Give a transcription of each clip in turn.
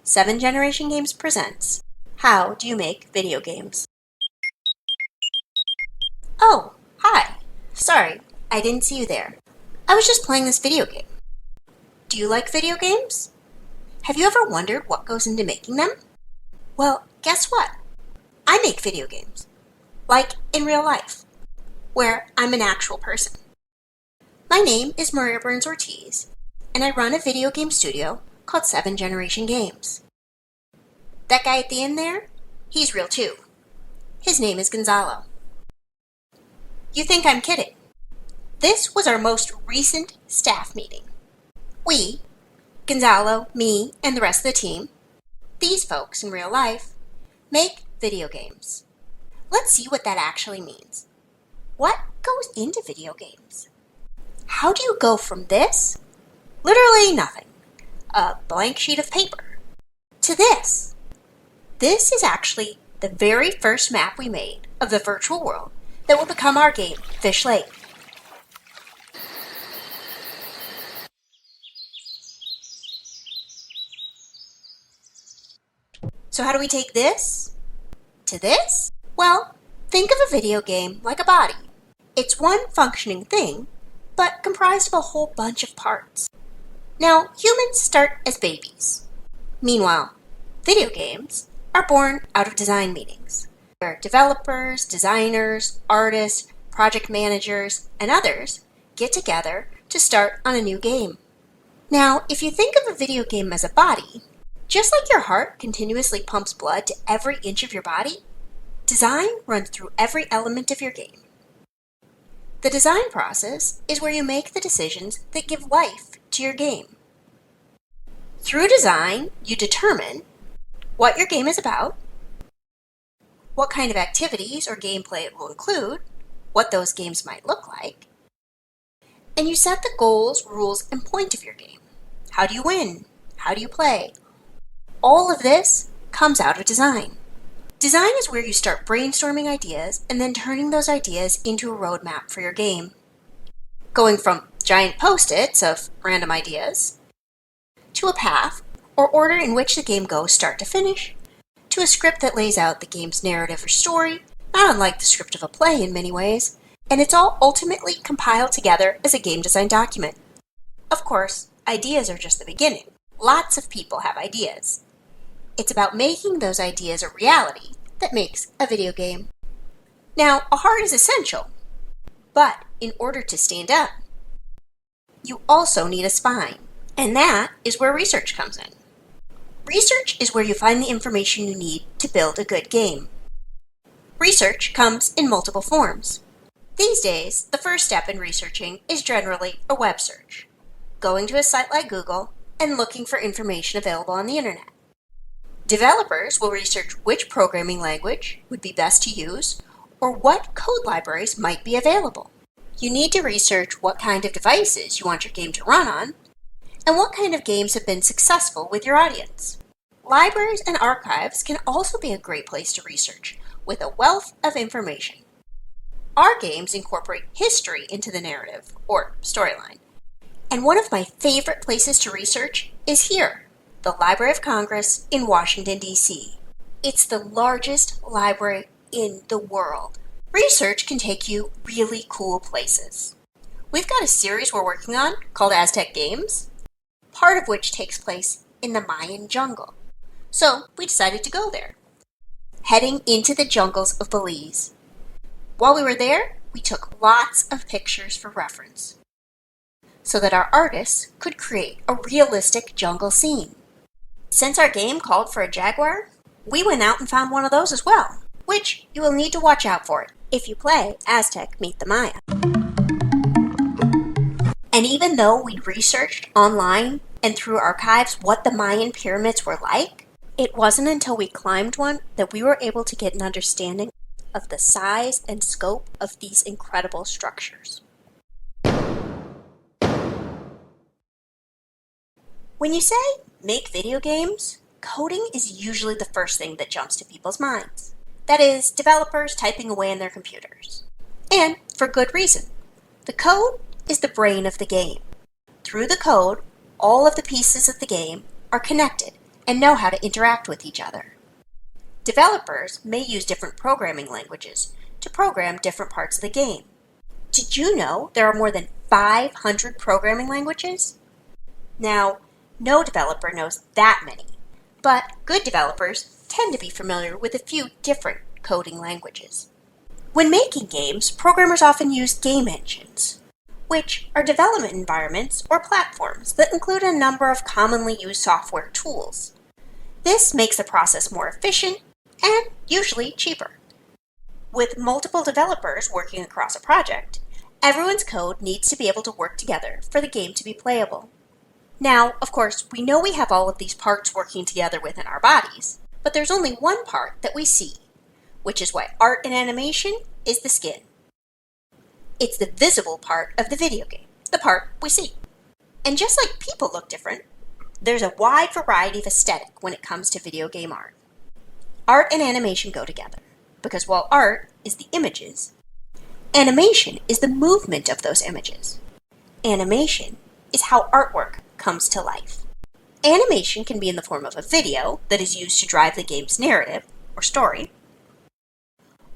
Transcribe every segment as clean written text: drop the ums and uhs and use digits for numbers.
7 Generation Games presents How Do You Make Video Games? Oh, hi. Sorry, I didn't see you there. I was just playing this video game. Do you like video games? Have you ever wondered what goes into making them? Well, guess what? I make video games. Like in real life, where I'm an actual person. My name is Maria Burns-Ortiz, and I run a video game studio called 7 Generation Games. That guy at the end there, he's real too. His name is Gonzalo. You think I'm kidding? This was our most recent staff meeting. We, Gonzalo, me, and the rest of the team, these folks in real life, make video games. Let's see what that actually means. What goes into video games? How do you go from this, literally nothing, a blank sheet of paper, to this? This is actually the very first map we made of the virtual world that will become our game, Fish Lake. So how do we take this to this? Well, think of a video game like a body. It's one functioning thing, but comprised of a whole bunch of parts. Now, humans start as babies. Meanwhile, video games are born out of design meetings, where developers, designers, artists, project managers, and others get together to start on a new game. Now, if you think of a video game as a body, just like your heart continuously pumps blood to every inch of your body, design runs through every element of your game. The design process is where you make the decisions that give life to your game. Through design, you determine what your game is about, what kind of activities or gameplay it will include, what those games might look like, and you set the goals, rules, and point of your game. How do you win? How do you play? All of this comes out of design. Design is where you start brainstorming ideas and then turning those ideas into a roadmap for your game. Going from giant post-its of random ideas to a path or order in which the game goes start to finish, to a script that lays out the game's narrative or story, not unlike the script of a play in many ways, and it's all ultimately compiled together as a game design document. Of course, ideas are just the beginning. Lots of people have ideas. It's about making those ideas a reality that makes a video game. Now, a heart is essential, but in order to stand up, you also need a spine, and that is where research comes in. Research is where you find the information you need to build a good game. Research comes in multiple forms. These days, the first step in researching is generally a web search, going to a site like Google and looking for information available on the internet. Developers will research which programming language would be best to use or what code libraries might be available. You need to research what kind of devices you want your game to run on and what kind of games have been successful with your audience. Libraries and archives can also be a great place to research with a wealth of information. Our games incorporate history into the narrative or storyline, and one of my favorite places to research is here, the Library of Congress in Washington, D.C. It's the largest library in the world. Research can take you really cool places. We've got a series we're working on called Aztec Games, part of which takes place in the Mayan jungle. So we decided to go there, heading into the jungles of Belize. While we were there, we took lots of pictures for reference, so that our artists could create a realistic jungle scene. Since our game called for a jaguar, we went out and found one of those as well, which you will need to watch out for if you play Aztec Meet the Maya. And even though we'd researched online and through archives what the Mayan pyramids were like, it wasn't until we climbed one that we were able to get an understanding of the size and scope of these incredible structures. When you say make video games, coding is usually the first thing that jumps to people's minds. That is, developers typing away on their computers. And for good reason. The code is the brain of the game. Through the code, all of the pieces of the game are connected and know how to interact with each other. Developers may use different programming languages to program different parts of the game. Did you know there are more than 500 programming languages? Now, no developer knows that many, but good developers tend to be familiar with a few different coding languages. When making games, programmers often use game engines, which are development environments or platforms that include a number of commonly used software tools. This makes the process more efficient and usually cheaper. With multiple developers working across a project, everyone's code needs to be able to work together for the game to be playable. Now, of course, we know we have all of these parts working together within our bodies, but there's only one part that we see, which is why art and animation is the skin. It's the visible part of the video game, the part we see. And just like people look different, there's a wide variety of aesthetic when it comes to video game art. Art and animation go together, because while art is the images, animation is the movement of those images. Animation is how artwork comes to life. Animation can be in the form of a video that is used to drive the game's narrative or story,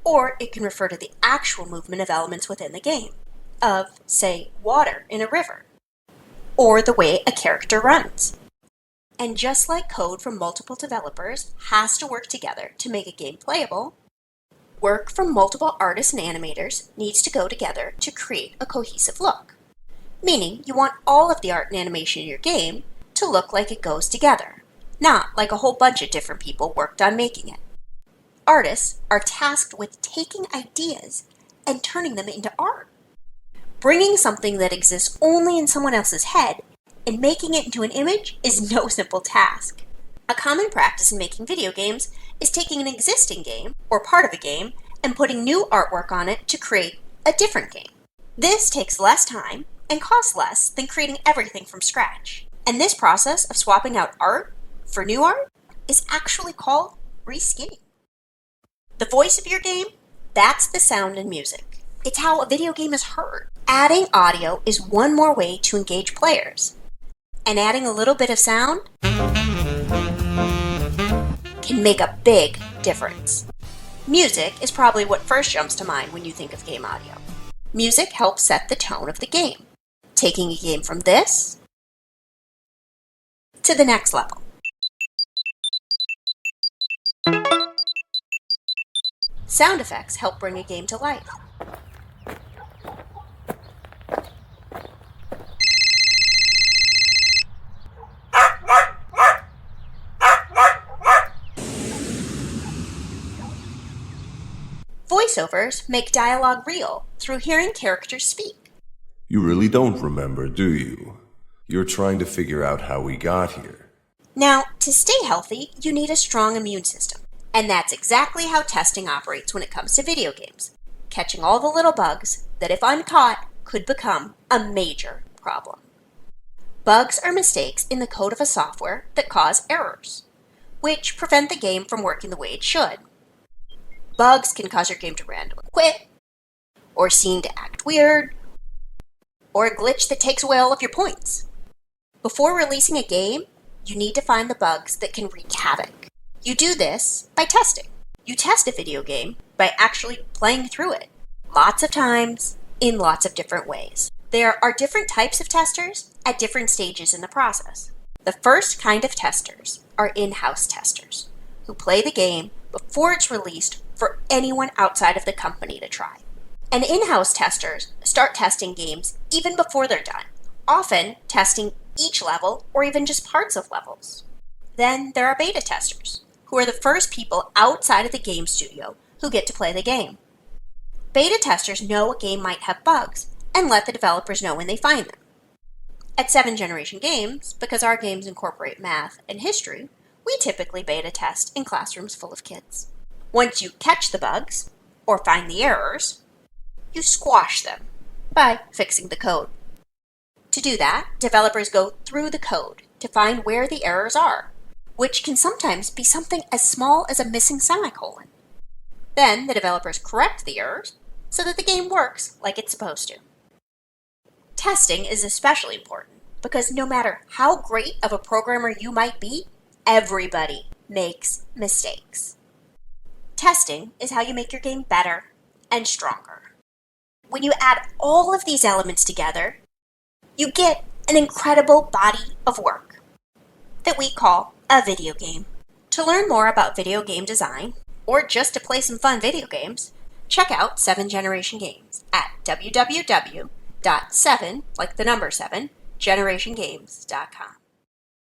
or it can refer to the actual movement of elements within the game, of, say, water in a river, or the way a character runs. And just like code from multiple developers has to work together to make a game playable, work from multiple artists and animators needs to go together to create a cohesive look. Meaning you want all of the art and animation in your game to look like it goes together, not like a whole bunch of different people worked on making it. Artists are tasked with taking ideas and turning them into art. Bringing something that exists only in someone else's head and making it into an image is no simple task. A common practice in making video games is taking an existing game, or part of a game, and putting new artwork on it to create a different game. This takes less time and costs less than creating everything from scratch. And this process of swapping out art for new art is actually called reskinning. The voice of your game, that's the sound and music. It's how a video game is heard. Adding audio is one more way to engage players. And adding a little bit of sound can make a big difference. Music is probably what first jumps to mind when you think of game audio. Music helps set the tone of the game, taking a game from this to the next level. Sound effects help bring a game to life. Voiceovers make dialogue real through hearing characters speak. You really don't remember, do you? You're trying to figure out how we got here. Now, to stay healthy, you need a strong immune system. And that's exactly how testing operates when it comes to video games, catching all the little bugs that, if uncaught, could become a major problem. Bugs are mistakes in the code of a software that cause errors, which prevent the game from working the way it should. Bugs can cause your game to randomly quit, or seem to act weird, or a glitch that takes away all of your points. Before releasing a game, you need to find the bugs that can wreak havoc. You do this by testing. You test a video game by actually playing through it, lots of times, in lots of different ways. There are different types of testers at different stages in the process. The first kind of testers are in-house testers, who play the game before it's released for anyone outside of the company to try. And in-house testers start testing games even before they're done, often testing each level or even just parts of levels. Then there are beta testers, who are the first people outside of the game studio who get to play the game. Beta testers know a game might have bugs and let the developers know when they find them. At 7th Generation Games, because our games incorporate math and history, we typically beta test in classrooms full of kids. Once you catch the bugs, or find the errors, you squash them by fixing the code. To do that, developers go through the code to find where the errors are, which can sometimes be something as small as a missing semicolon. Then the developers correct the errors so that the game works like it's supposed to. Testing is especially important because no matter how great of a programmer you might be, Everybody makes mistakes. Testing is how you make your game better and stronger. When you add all of these elements together, you get an incredible body of work that we call a video game. To learn more about video game design, or just to play some fun video games, check out 7 Generation Games at www.7, like the number 7, generationgames.com.